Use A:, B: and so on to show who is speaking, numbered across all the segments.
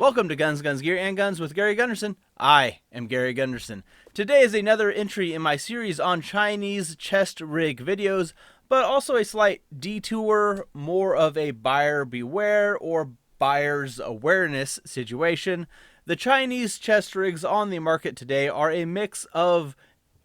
A: Welcome to Guns, Guns, Gear, and Guns with Gary Gunderson. I am Gary Gunderson. Today is another entry in my series on Chinese chest rig videos, but also a slight detour, more of a buyer beware or buyer's awareness situation. The Chinese chest rigs on the market today are a mix of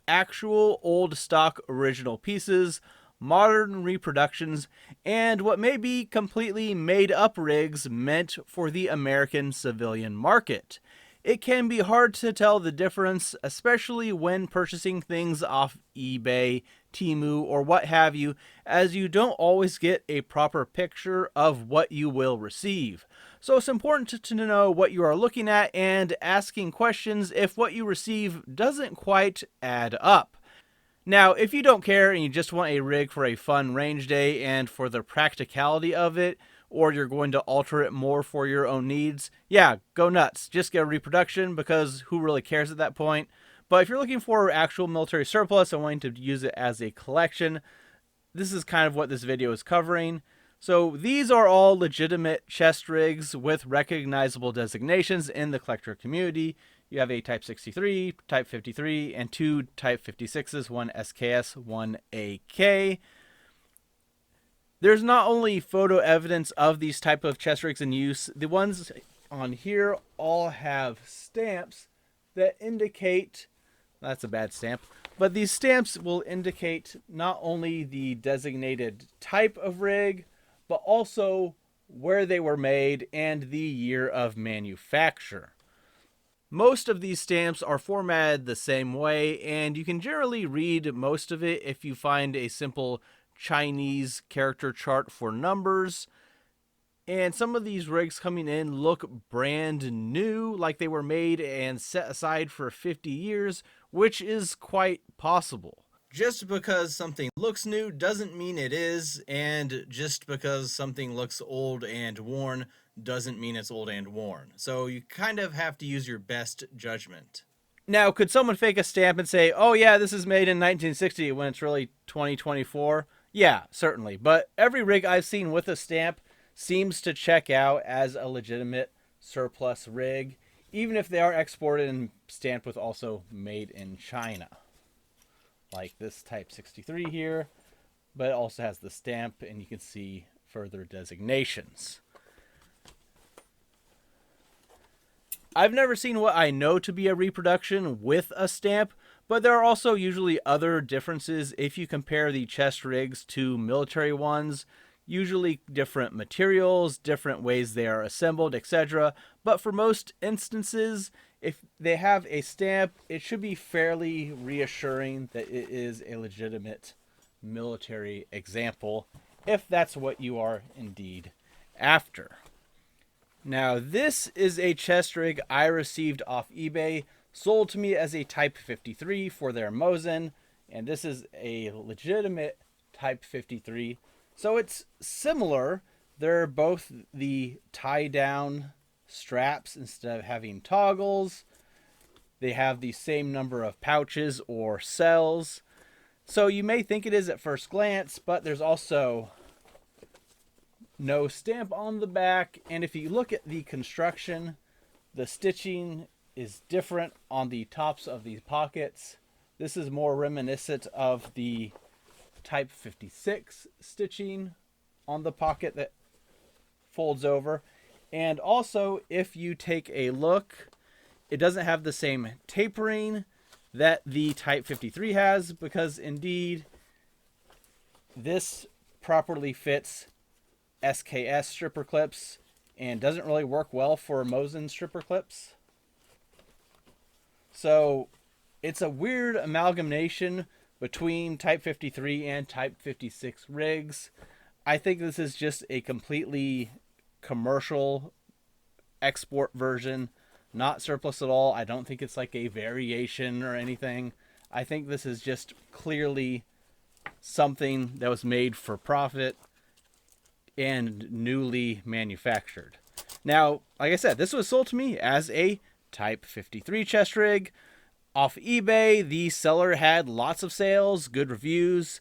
A: actual old stock original pieces, modern reproductions, and what may be completely made up rigs meant for the American civilian market. It can be hard to tell the difference, especially when purchasing things off eBay, Temu, or what have you, as you don't always get a proper picture of what you will receive. So it's important to know what you are looking at and asking questions if what you receive doesn't quite add up. Now, if you don't care and you just want a rig for a fun range day and for the practicality of it, or you're going to alter it more for your own needs, yeah, go nuts. Just get a reproduction because who really cares at that point? But if you're looking for actual military surplus and wanting to use it as a collection, this is kind of what this video is covering. So these are all legitimate chest rigs with recognizable designations in the collector community. You have a Type 63, Type 53, and two Type 56s, one SKS, one AK. There's not only photo evidence of these type of chest rigs in use, the ones on here all have stamps that indicate, that's a bad stamp, but these stamps will indicate not only the designated type of rig, but also where they were made and the year of manufacture. Most of these stamps are formatted the same way, and you can generally read most of it if you find a simple Chinese character chart for numbers. And some of these rigs coming in look brand new, like they were made and set aside for 50 years, which is quite possible. Just because something looks new doesn't mean it is, and just because something looks old and worn doesn't mean it's old and worn. So you kind of have to use your best judgment. Now, could someone fake a stamp and say, oh yeah, this is made in 1960 when it's really 2024? Yeah, certainly. But every rig I've seen with a stamp seems to check out as a legitimate surplus rig, even if they are exported and stamped with also made in China. Like this Type 63 here, but it also has the stamp and you can see further designations. I've never seen what I know to be a reproduction with a stamp, but there are also usually other differences if you compare the chest rigs to military ones, usually different materials, different ways they are assembled, etc. But for most instances, if they have a stamp, it should be fairly reassuring that it is a legitimate military example, if that's what you are indeed after. Now, this is a chest rig I received off eBay, sold to me as a Type 53 for their Mosin, and this is a legitimate Type 53. So it's similar. They're both the tie-down straps instead of having toggles. They have the same number of pouches or cells. So you may think it is at first glance, but there's also no stamp on the back, and if you look at the construction, the stitching is different on the tops of these pockets. This is more reminiscent of the Type 56 stitching on the pocket that folds over. And also, if you take a look, it doesn't have the same tapering that the Type 53 has, because indeed this properly fits SKS stripper clips and doesn't really work well for Mosin stripper clips. So it's a weird amalgamation between Type 53 and Type 56 rigs. I think this is just a completely commercial export version, not surplus at all. I don't think it's like a variation or anything. I think this is just clearly something that was made for profit and newly manufactured. Now, like I said, this was sold to me as a Type 53 chest rig. Off eBay, the seller had lots of sales, good reviews.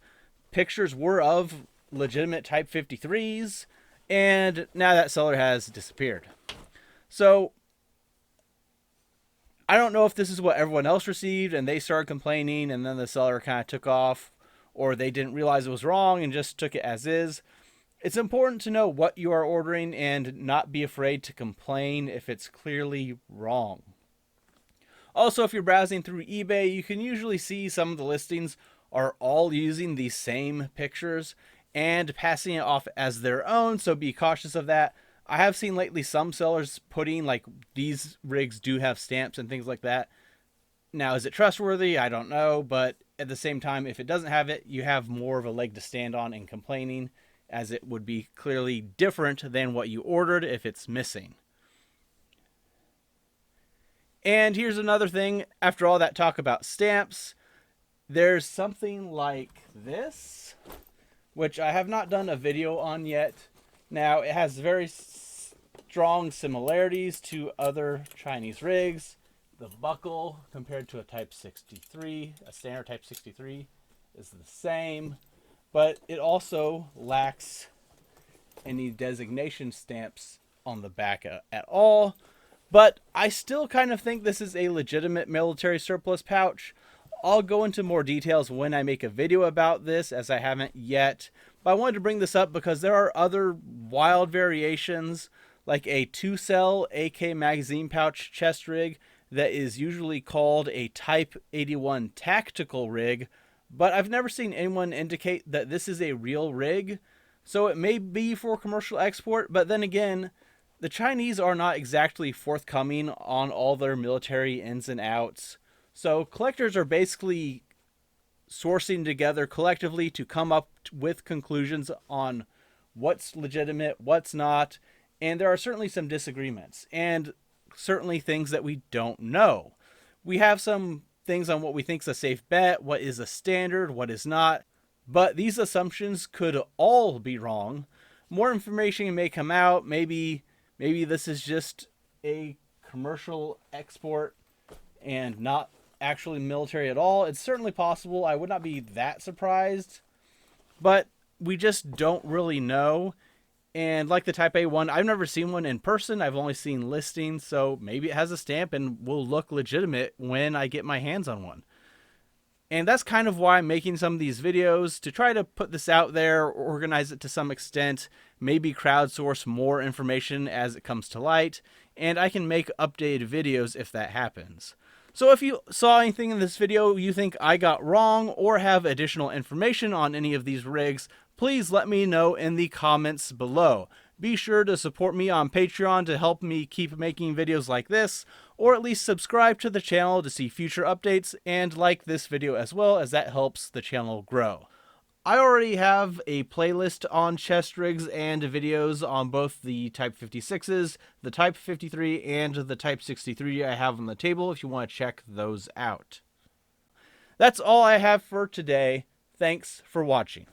A: Pictures were of legitimate Type 53s, and now that seller has disappeared. So I don't know if this is what everyone else received and they started complaining and then the seller kind of took off, or they didn't realize it was wrong and just took it as is. It's important to know what you are ordering and not be afraid to complain if it's clearly wrong. Also, if you're browsing through eBay, you can usually see some of the listings are all using the same pictures and passing it off as their own, so be cautious of that. I have seen lately some sellers putting like these rigs do have stamps and things like that. Now, is it trustworthy? I don't know, but at the same time, if it doesn't have it, you have more of a leg to stand on in complaining, as it would be clearly different than what you ordered if it's missing. And here's another thing, after all that talk about stamps, there's something like this, which I have not done a video on yet. Now, it has very strong similarities to other Chinese rigs. The buckle, compared to a Type 63, a standard Type 63, is the same, but it also lacks any designation stamps on the back at all. But I still kind of think this is a legitimate military surplus pouch. I'll go into more details when I make a video about this, as I haven't yet. But I wanted to bring this up because there are other wild variations, like a 2-cell AK magazine pouch chest rig that is usually called a Type 81 tactical rig, but I've never seen anyone indicate that this is a real rig. So it may be for commercial export, but then again, the Chinese are not exactly forthcoming on all their military ins and outs. So collectors are basically sourcing together collectively to come up with conclusions on what's legitimate, what's not, and there are certainly some disagreements and certainly things that we don't know. We have some things on what we think is a safe bet, what is a standard, what is not, but these assumptions could all be wrong. More information may come out. Maybe this is just a commercial export and not actually military at all. It's certainly possible. I would not be that surprised, but we just don't really know. And like the Type A one, I've never seen one in person. I've only seen listings, so maybe it has a stamp and will look legitimate when I get my hands on one. And that's kind of why I'm making some of these videos, to try to put this out there, organize it to some extent, maybe crowdsource more information as it comes to light, and I can make updated videos if that happens. So if you saw anything in this video you think I got wrong or have additional information on any of these rigs, please let me know in the comments below. Be sure to support me on Patreon to help me keep making videos like this, or at least subscribe to the channel to see future updates and like this video as well, as that helps the channel grow. I already have a playlist on chest rigs and videos on both the Type 56s, the Type 53, and the Type 63 I have on the table if you want to check those out. That's all I have for today. Thanks for watching.